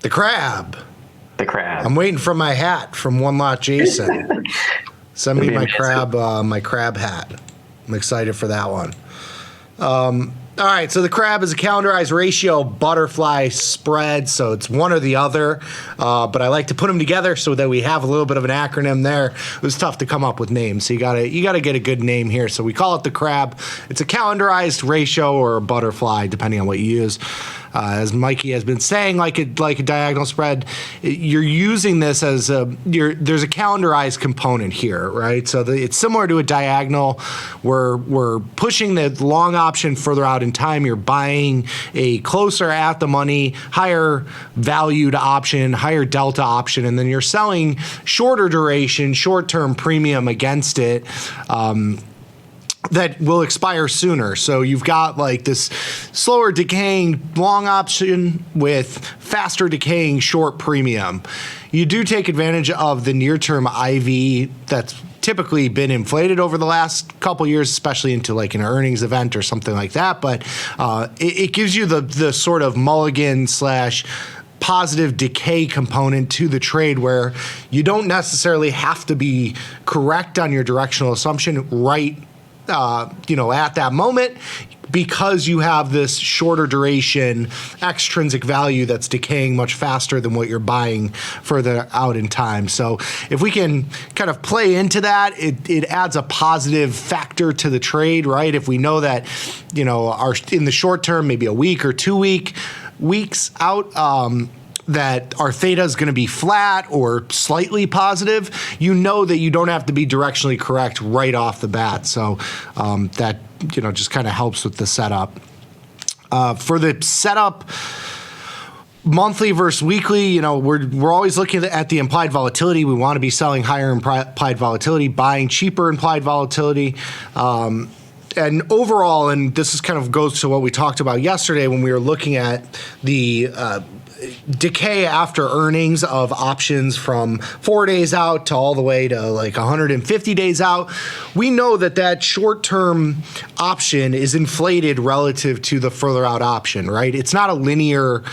The crab. The crab. I'm waiting for my hat from One Lot Jason. Send me my crab hat. I'm excited for that one. All right, so the crab is a calendarized ratio butterfly spread, so it's one or the other, but I like to put them together so that we have a little bit of an acronym there. It was tough to come up with names, so you gotta get a good name here. So we call it the crab. It's a calendarized ratio or a butterfly, depending on what you use. As Mikey has been saying, like a diagonal spread, you're using this as there's a calendarized component here, right? So it's similar to a diagonal. We're pushing the long option further out in time. You're buying a closer at the money, higher valued option, higher delta option, and then you're selling shorter duration, short-term premium against it. That will expire sooner. So you've got like this slower decaying long option with faster decaying short premium. You do take advantage of the near-term IV that's typically been inflated over the last couple years, especially into like an earnings event or something like that. But it gives you the sort of mulligan / positive decay component to the trade where you don't necessarily have to be correct on your directional assumption right at that moment, because you have this shorter duration extrinsic value that's decaying much faster than what you're buying further out in time. So if we can kind of play into that, it adds a positive factor to the trade, right? If we know that, in the short term, maybe a week or 2 weeks out, that our theta is going to be flat or slightly positive, that you don't have to be directionally correct right off the bat. So that just kind of helps with the setup. For the setup, monthly versus weekly, we're always looking at the implied volatility. We want to be selling higher implied volatility, buying cheaper implied volatility. And overall, and this is kind of goes to what we talked about yesterday when we were looking at the decay after earnings of options from 4 days out to all the way to like 150 days out. We know that short-term option is inflated relative to the further out option, right? It's not a linear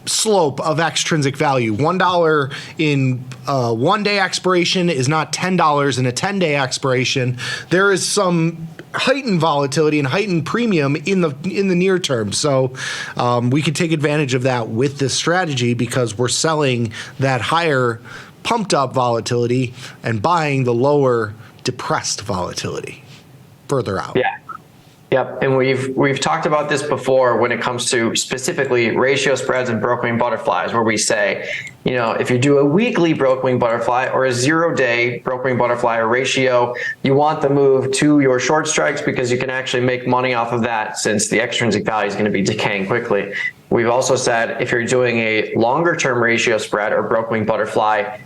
slope of extrinsic value. $1 in 1 day expiration is not $10 in a 10-day expiration. There is some heightened volatility and heightened premium in the near term. So we can take advantage of that with this strategy because we're selling that higher pumped up volatility and buying the lower depressed volatility further out. Yeah. Yep, and we've talked about this before when it comes to specifically ratio spreads and broke wing butterflies, where we say, if you do a weekly broke wing butterfly or a 0-day broke wing butterfly or ratio, you want the move to your short strikes because you can actually make money off of that since the extrinsic value is going to be decaying quickly. We've also said if you're doing a longer term ratio spread or broke wing butterfly,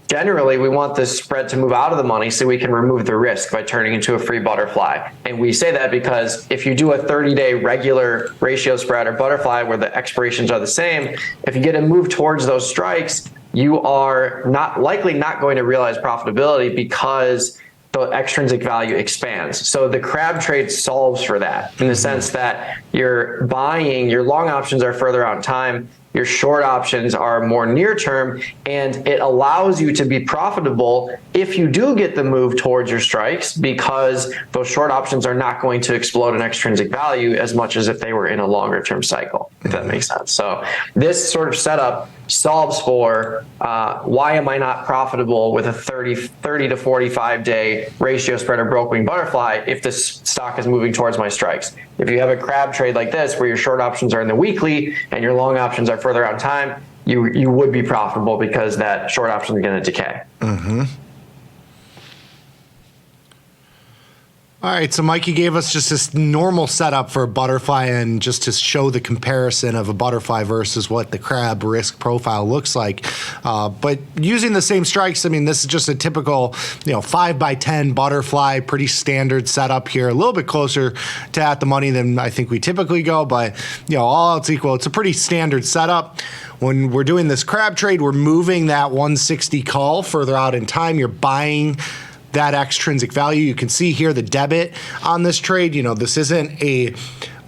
generally, we want this spread to move out of the money so we can remove the risk by turning into a free butterfly. And we say that because if you do a 30-day regular ratio spread or butterfly where the expirations are the same, if you get a move towards those strikes, you are likely not going to realize profitability because the extrinsic value expands. So the crab trade solves for that in the sense that you're buying, your long options are further out in time, your short options are more near term, and it allows you to be profitable if you do get the move towards your strikes because those short options are not going to explode in extrinsic value as much as if they were in a longer term cycle, if that makes sense. So this sort of setup solves for why am I not profitable with a 30 to 45 day ratio spread or broke wing butterfly if this stock is moving towards my strikes. If you have a crab trade like this where your short options are in the weekly and your long options are further out in time, you would be profitable because that short option is going to decay. Mm-hmm. All right, so Mikey gave us just this normal setup for a butterfly and just to show the comparison of a butterfly versus what the crab risk profile looks like. But using the same strikes, this is just a typical 5x10 butterfly, pretty standard setup here, a little bit closer to at the money than I think we typically go, but all else equal, it's a pretty standard setup. When we're doing this crab trade, we're moving that 160 call further out in time. You're buying that extrinsic value. You can see here the debit on this trade. This isn't a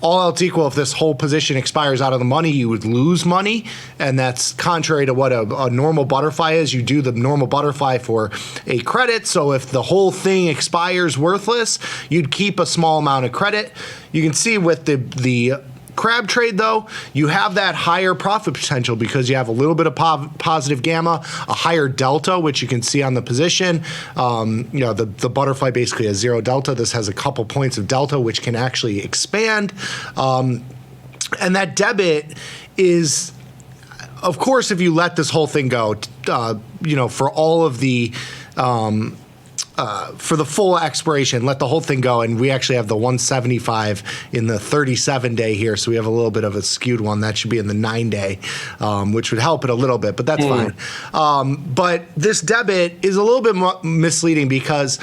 all else equal, if this whole position expires out of the money, you would lose money. And that's contrary to what a normal butterfly is. You do the normal butterfly for a credit. So if the whole thing expires worthless, you'd keep a small amount of credit. You can see with the crab trade, though, you have that higher profit potential because you have a little bit of positive gamma, a higher delta, which you can see on the position. The butterfly basically has 0 delta. This has a couple points of delta, which can actually expand. And that debit is, of course, if you let this whole thing go, for all of the for the full expiration, let the whole thing go, and we actually have the 175 in the 37-day here, so we have a little bit of a skewed one. That should be in the 9-day, which would help it a little bit, but that's fine. But this debit is a little bit misleading because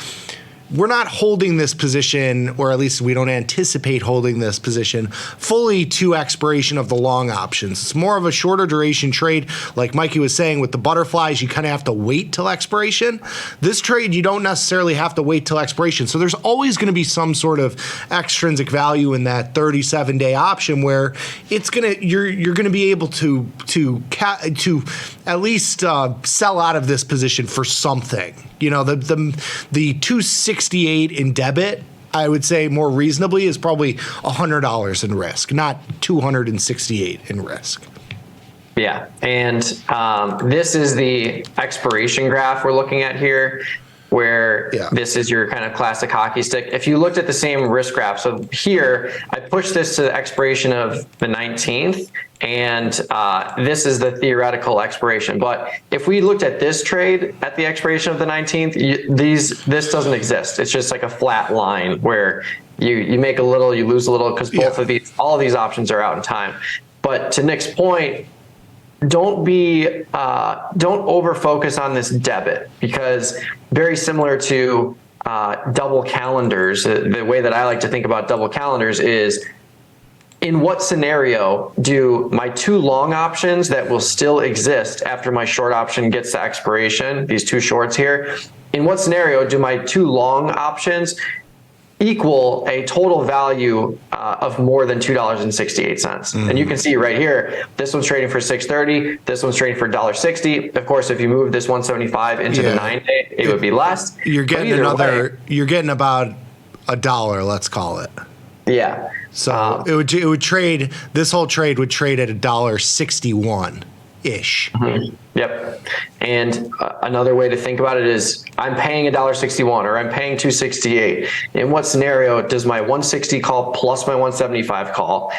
we're not holding this position, or at least we don't anticipate holding this position fully to expiration of the long options. It's more of a shorter duration trade. Like Mikey was saying, with the butterflies, you kind of have to wait till expiration. This trade, you don't necessarily have to wait till expiration. So there's always going to be some sort of extrinsic value in that 37-day option where it's you're going to be able to at least sell out of this position for something. The 268 in debit, I would say more reasonably, is probably $100 in risk, not 268 in risk. Yeah, and this is the expiration graph we're looking at here, where this is your kind of classic hockey stick. If you looked at the same risk graph, so here, I pushed this to the expiration of the 19th, and this is the theoretical expiration. But if we looked at this trade at the expiration of the 19th, this doesn't exist. It's just like a flat line where you make a little, you lose a little, because both of all of these options are out in time. But to Nick's point, don't over focus on this debit, because very similar to double calendars, the way that I like to think about double calendars is, in what scenario do my 2 long options that will still exist after my short option gets to expiration, these 2 shorts here, in what scenario do my 2 long options equal a total value of more than $2.68? And you can see right here, this one's trading for $6.30, this one's trading for $1.60. Of course, if you move this 175 into the 9-day, it would be less. You're getting you're getting about $1, let's call it. Yeah. So it would trade, this whole trade would trade at $1.61-ish. Yep. And another way to think about it is, I'm paying $1.61 or I'm paying $2.68. In what scenario does my 160 call plus my 175 call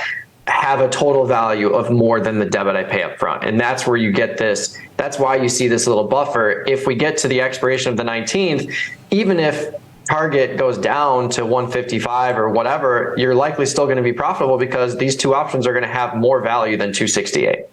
have a total value of more than the debit I pay up front? And that's where you get this. That's why you see this little buffer. If we get to the expiration of the 19th, even if target goes down to 155 or whatever, you're likely still going to be profitable because these 2 options are going to have more value than 268.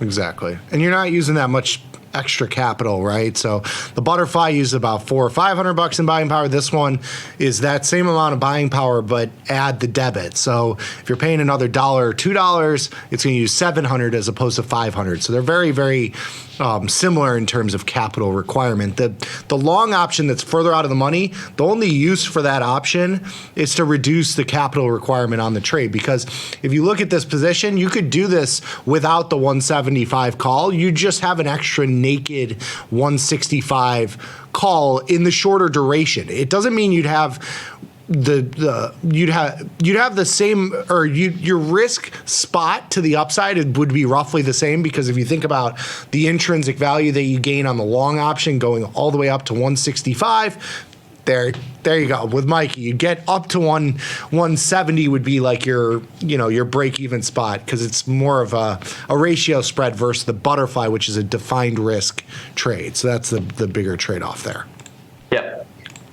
Exactly. And you're not using that much extra capital, right? So the butterfly uses about $400 or $500 in buying power. This one is that same amount of buying power, but add the debit. So if you're paying another $1 or $2, it's going to use $700 as opposed to $500. So they're very, very similar in terms of capital requirement. The long option that's further out of the money, the only use for that option is to reduce the capital requirement on the trade. Because if you look at this position, you could do this without the 175 call. You just have an extra naked 165 call in the shorter duration. It doesn't mean you'd have you'd have the same, or your risk spot to the upside would be roughly the same, because if you think about the intrinsic value that you gain on the long option going all the way up to 165, there you go. With Mikey, you get up to 170 would be like your break even spot, because it's more of a ratio spread versus the butterfly, which is a defined risk trade. So that's the bigger trade off there. Yep.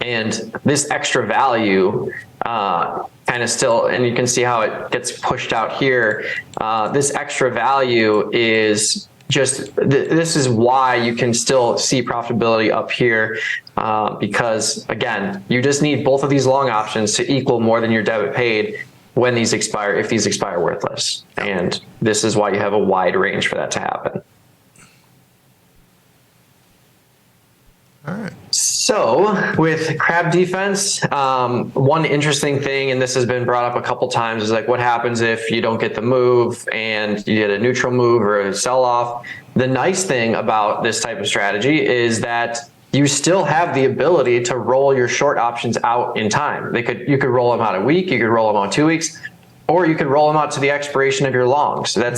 And this extra value kind of still, and you can see how it gets pushed out here. This extra value is just, this is why you can still see profitability up here, because again, you just need both of these long options to equal more than your debit paid when these expire, if these expire worthless. And this is why you have a wide range for that to happen. All right. So So with crab defense, one interesting thing, and this has been brought up a couple times, is like what happens if you don't get the move and you get a neutral move or a sell off. The nice thing about this type of strategy is that you still have the ability to roll your short options out in time. You could roll them out a week, you could roll them out 2 weeks, or you could roll them out to the expiration of your longs. So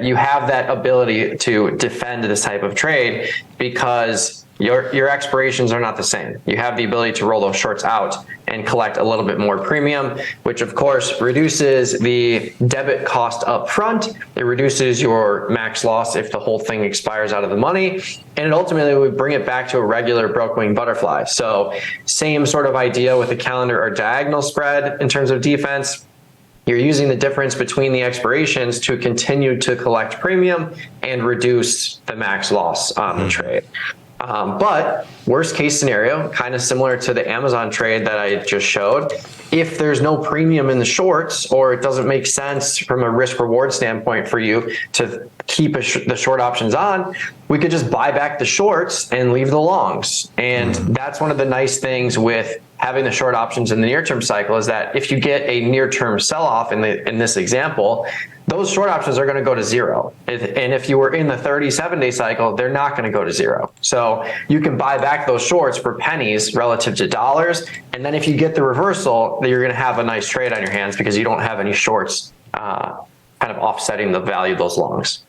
you have that ability to defend this type of trade because your expirations are not the same. You have the ability to roll those shorts out and collect a little bit more premium, which of course reduces the debit cost up front. It reduces your max loss if the whole thing expires out of the money. And it ultimately would bring it back to a regular broke wing butterfly. So same sort of idea with a calendar or diagonal spread in terms of defense. You're using the difference between the expirations to continue to collect premium and reduce the max loss on the trade. But worst case scenario, kind of similar to the Amazon trade that I just showed, if there's no premium in the shorts or it doesn't make sense from a risk reward standpoint for you to keep the short options on, we could just buy back the shorts and leave the longs. And that's one of the nice things with having the short options in the near-term cycle is that if you get a near-term sell-off in this example, those short options are going to go to zero. And if you were in the 37-day cycle, they're not going to go to zero. So you can buy back those shorts for pennies relative to dollars. And then if you get the reversal, then you're going to have a nice trade on your hands because you don't have any shorts kind of offsetting the value of those longs.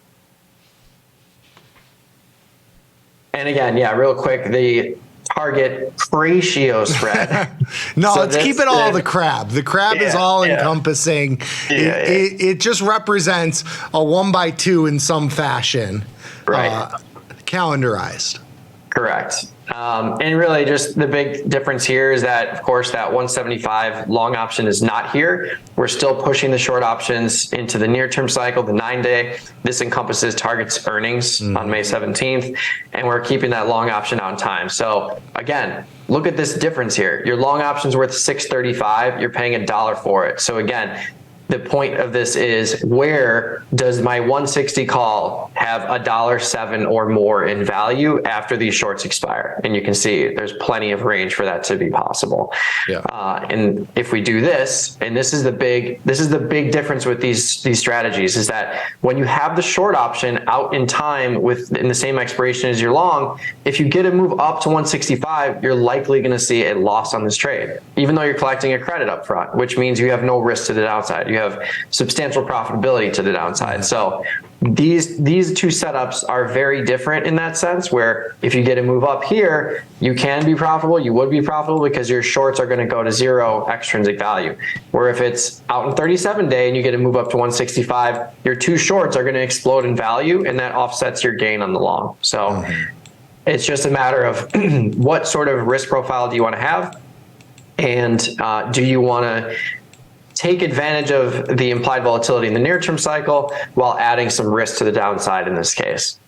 And again, yeah, real quick, the target ratio spread. No, so let's keep it all the crab. The crab is all encompassing. It just represents a 1x2 in some fashion, right? Calendarized. Correct. And really just the big difference here is that, of course, that 175 long option is not here. We're still pushing the short options into the near-term cycle, the 9-day. This encompasses target's earnings on May 17th, and we're keeping that long option out in time. So again, look at this difference here. Your long option's worth $6.35. You're paying $1 for it. So again, the point of this is, where does my 160 call have $1.07 or more in value after these shorts expire? And you can see there's plenty of range for that to be possible. Yeah. And if we do this, and this is the big difference with these strategies, is that when you have the short option out in time in the same expiration as your long, if you get a move up to 165, you're likely going to see a loss on this trade, even though you're collecting a credit up front, which means you have no risk to the downside. You have substantial profitability to the downside. So these two setups are very different in that sense, where if you get a move up here, you can be profitable, you would be profitable because your shorts are going to go to zero extrinsic value. Where if it's out in 37-day and you get a move up to 165, your two shorts are going to explode in value, and that offsets your gain on the long. So it's just a matter of what sort of risk profile do you want to have, and do you want to take advantage of the implied volatility in the near-term cycle while adding some risk to the downside in this case.